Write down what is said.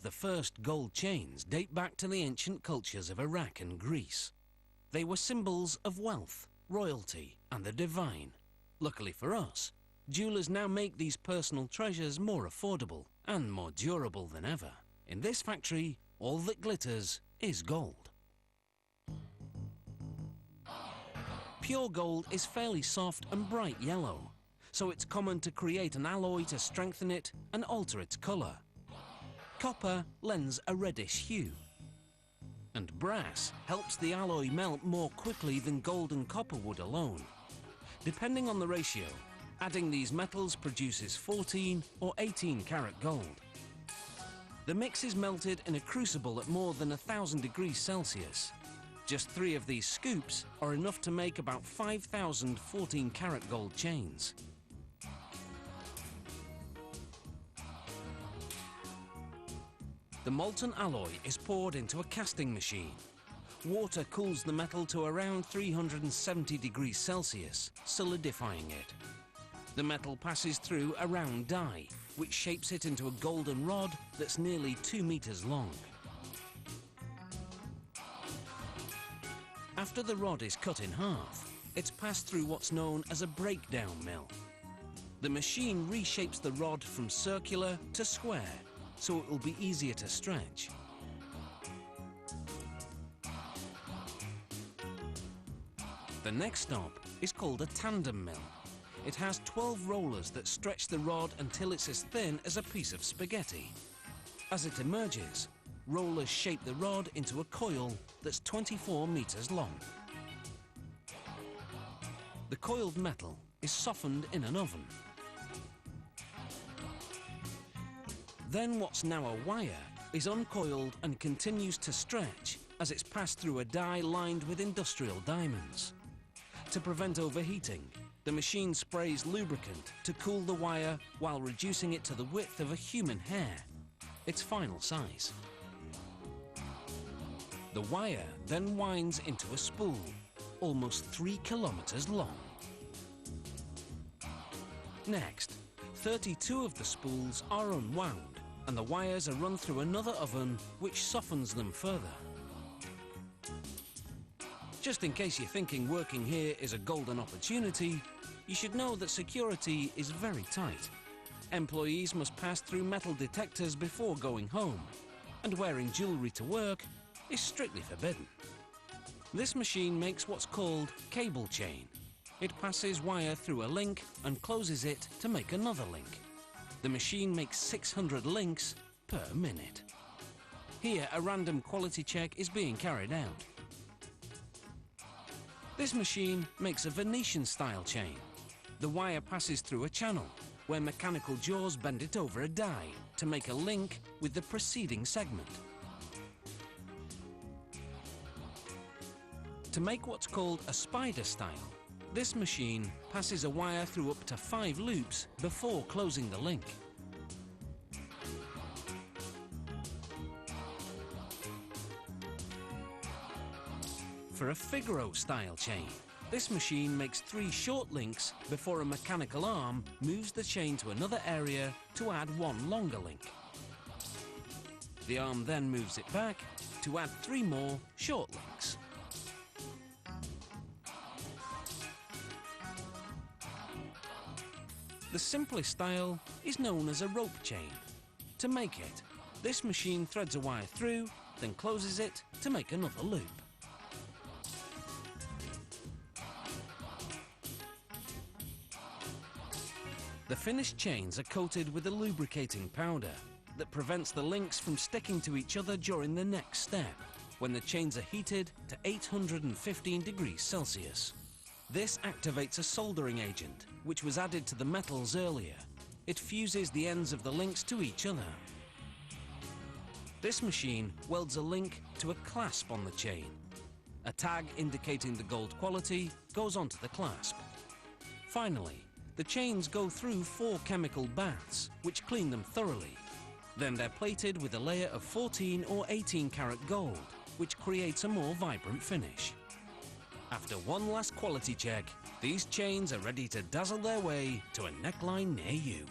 the first gold chains date back to the ancient cultures of Iraq and Greece. They were symbols of wealth, royalty, and the divine. Luckily for us, jewelers now make these personal treasures more affordable and more durable than ever. In this factory, all that glitters is gold. Pure gold is fairly soft and bright yellow, so it's common to create an alloy to strengthen it and alter its colour. Copper lends a reddish hue, and brass helps the alloy melt more quickly than gold and copper would alone. Depending on the ratio, adding these metals produces 14 or 18 karat gold. The mix is melted in a crucible at more than 1,000 degrees Celsius. Just 3 of these scoops are enough to make about 5,000 14 karat gold chains. The molten alloy is poured into a casting machine. Water cools the metal to around 370 degrees Celsius, solidifying it. The metal passes through a round die, which shapes it into a golden rod that's nearly 2 meters long. After the rod is cut in half, it's passed through what's known as a breakdown mill. The machine reshapes the rod from circular to square, so it will be easier to stretch. The next stop is called a tandem mill. It has 12 rollers that stretch the rod until it's as thin as a piece of spaghetti. As it emerges, rollers shape the rod into a coil that's 24 meters long. The coiled metal is softened in an oven. Then what's now a wire is uncoiled and continues to stretch as it's passed through a die lined with industrial diamonds. To prevent overheating, the machine sprays lubricant to cool the wire while reducing it to the width of a human hair, its final size. The wire then winds into a spool, almost 3 kilometers long. Next, 32 of the spools are unwound, and the wires are run through another oven which softens them further. Just in case you're thinking working here is a golden opportunity, you should know that security is very tight. Employees must pass through metal detectors before going home, and wearing jewellery to work is strictly forbidden. This machine makes what's called cable chain. It passes wire through a link and closes it to make another link. The machine makes 600 links per minute. Here, a random quality check is being carried out. This machine makes a Venetian-style chain. The wire passes through a channel, where mechanical jaws bend it over a die to make a link with the preceding segment. To make what's called a spider style, this machine passes a wire through up to 5 loops before closing the link. For a Figaro style chain, this machine makes 3 short links before a mechanical arm moves the chain to another area to add 1 longer link. The arm then moves it back to add 3 more short links. The simplest style is known as a rope chain. To make it, this machine threads a wire through, then closes it to make another loop. The finished chains are coated with a lubricating powder that prevents the links from sticking to each other during the next step, when the chains are heated to 815 degrees Celsius. This activates a soldering agent, which was added to the metals earlier. It fuses the ends of the links to each other. This machine welds a link to a clasp on the chain. A tag indicating the gold quality goes onto the clasp. Finally, the chains go through 4 chemical baths, which clean them thoroughly. Then they're plated with a layer of 14 or 18 karat gold, which creates a more vibrant finish. After one last quality check, these chains are ready to dazzle their way to a neckline near you.